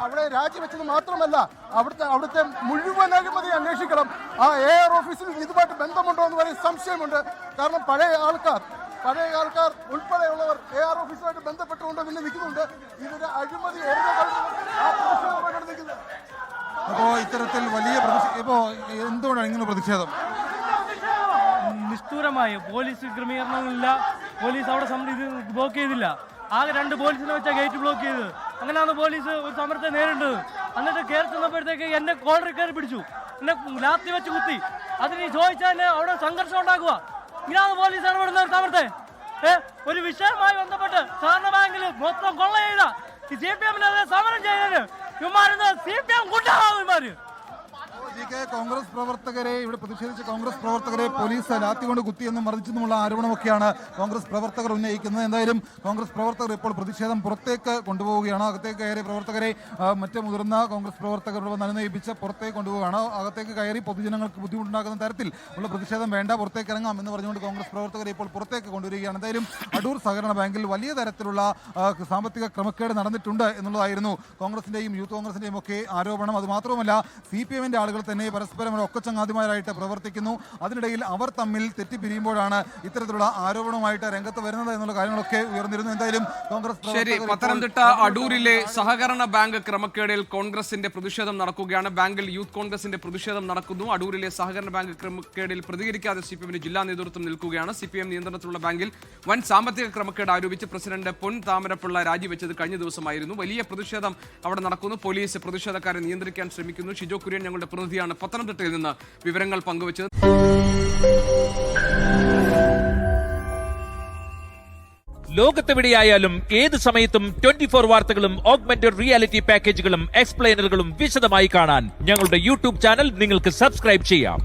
അവിടെ രാജിവെച്ചത് മാത്രമല്ല, അവിടുത്തെ മുഴുവൻ അഴിമതി അന്വേഷിക്കണം. ആ AR ഓഫീസിൽ ഇതുമായിട്ട് ബന്ധമുണ്ടോ എന്ന് വരെ സംശയമുണ്ട്. കാരണം പഴയ ആൾക്കാർ ഉൾപ്പെടെയുള്ളവർ AR ഓഫീസുമായിട്ട് ബന്ധപ്പെട്ടുകൊണ്ട് പിന്നെ നിൽക്കുന്നുണ്ട്. ഇവര് അഴിമതി അപ്പോ ഇത്തരത്തിൽ വലിയ എന്തുകൊണ്ടാണ് ഇങ്ങനെ പ്രതിഷേധം? നിഷ്ഠൂരമായി പോലീസ് ക്രമീകരണങ്ങളില്ല. പോലീസ് അവിടെ ബ്ലോക്ക് ചെയ്തില്ല. ആകെ 2 പോലീസിനെ വെച്ചാൽ ഗേറ്റ് ബ്ലോക്ക് ചെയ്ത്. അങ്ങനെയാണ് പോലീസ് ഒരു സമരത്തെ നേരിട്ടത്. എന്നിട്ട് കയറി ചെന്നപ്പോഴത്തേക്ക് എന്നെ കോളറിൽ കയറി പിടിച്ചു, എന്നെ ലാത്തി വെച്ച് കുത്തി. അതിന് ചോദിച്ചാൽ അവിടെ സംഘർഷം ഉണ്ടാക്കുക. ഇങ്ങനെയാണ് പോലീസ് ഇടപെടുന്ന സമരത്തെ. ഒരു വിഷയവുമായി ബന്ധപ്പെട്ട് സഹകരണ ബാങ്കിൽ മൊത്തം കൊള്ള ചെയ്ത CPM-നെതിരെ സമരം ചെയ്തത് ഇവന്മാരെന്ന് CPM കൂട്ടാമാര്. കോൺഗ്രസ് പ്രവർത്തകരെ ഇവിടെ പ്രതിഷേധിച്ച കോൺഗ്രസ് പ്രവർത്തകരെ പോലീസ് ലാത്തി കൊണ്ട് കുത്തിയെന്നും മർദ്ദിച്ചെന്നുമുള്ള ആരോപണമൊക്കെയാണ് കോൺഗ്രസ് പ്രവർത്തകർ ഉന്നയിക്കുന്നത്. എന്തായാലും കോൺഗ്രസ് പ്രവർത്തകർ ഇപ്പോൾ പ്രതിഷേധം പുറത്തേക്ക് കൊണ്ടുപോവുകയാണ്. അകത്തേക്ക് കയറി പ്രവർത്തകരെ മറ്റ് മുതിർന്ന കോൺഗ്രസ് പ്രവർത്തകരോട് അനുനയിപ്പിച്ച് പുറത്തേക്ക് കൊണ്ടുപോവുകയാണ്. അകത്തേക്ക് കയറി പൊതുജനങ്ങൾക്ക് ബുദ്ധിമുട്ടുണ്ടാക്കുന്ന തരത്തിൽ ഉള്ള പ്രതിഷേധം വേണ്ട, പുറത്തേക്ക് ഇറങ്ങാം എന്ന് പറഞ്ഞുകൊണ്ട് കോൺഗ്രസ് പ്രവർത്തകരെ ഇപ്പോൾ പുറത്തേക്ക് കൊണ്ടുവരികയാണ്. എന്തായാലും അടൂർ സഹകരണ ബാങ്കിൽ വലിയ തരത്തിലുള്ള സാമ്പത്തിക ക്രമക്കേട് നടന്നിട്ടുണ്ട് എന്നുള്ളതായിരുന്നു കോൺഗ്രസിന്റെയും യൂത്ത് കോൺഗ്രസിന്റെയും ഒക്കെ ആരോപണം. അത് മാത്രമല്ല CPM-ന്റെ ആളുകൾ തന്നെ പരസ്പരം ഒക്കച്ചങ്ങാതിമാരായിട്ട് പ്രവർത്തിക്കുന്നു. അതിനിടയിൽ അവർ തമ്മിൽ തെറ്റിപ്പിരിയുമ്പോഴാണ് ഇത്തരത്തിലുള്ള ആരോപണവുമായിട്ട് രംഗത്ത് വരുന്നത് എന്നുള്ള കാര്യങ്ങളൊക്കെ ഉയർന്നിരുന്നു. എന്തായാലും കോൺഗ്രസ് ശരി, പത്തനംതിട്ട അടൂരിലെ സഹകരണ ബാങ്ക് ക്രമക്കേടിൽ കോൺഗ്രസിന്റെ പ്രതിഷേധം നടക്കുകയാണ്. ബാങ്കിൽ യൂത്ത് കോൺഗ്രസിന്റെ പ്രതിഷേധം നടക്കുന്നു. അടൂരിലെ സഹകരണ ബാങ്ക് ക്രമക്കേടിൽ പ്രതികരിക്കാതെ CPM-ന്റെ ജില്ലാ നേതൃത്വം നിൽക്കുകയാണ്. CPM നിയന്ത്രണത്തിലുള്ള ബാങ്കിൽ വൻ സാമ്പത്തിക ക്രമക്കേട് ആരോപിച്ച് പ്രസിഡന്റ് പൊൻ താമരപ്പിള്ള രാജിവെച്ചത് കഴിഞ്ഞ ദിവസമായിരുന്നു. വലിയ പ്രതിഷേധം അവിടെ നടക്കുന്നു. പോലീസ് പ്രതിഷേധക്കാരെ നിയന്ത്രിക്കാൻ ശ്രമിക്കുന്നു. ഷിജോ കുര്യൻ ഞങ്ങളുടെ പ്രതിനിധിയാണ് പത്തനംതിട്ടയിൽ നിന്ന് വിവരങ്ങൾ പങ്കുവച്ചത്. ലോകത്തെവിടെയായാലും ഏത് സമയത്തും 24 വാർത്തകളും ഓഗ്മെന്റഡ് റിയാലിറ്റി പാക്കേജുകളും എക്സ്പ്ലെയിനറുകളും വിശദമായി കാണാൻ ഞങ്ങളുടെ YouTube ചാനൽ നിങ്ങൾക്ക് സബ്സ്ക്രൈബ് ചെയ്യാം.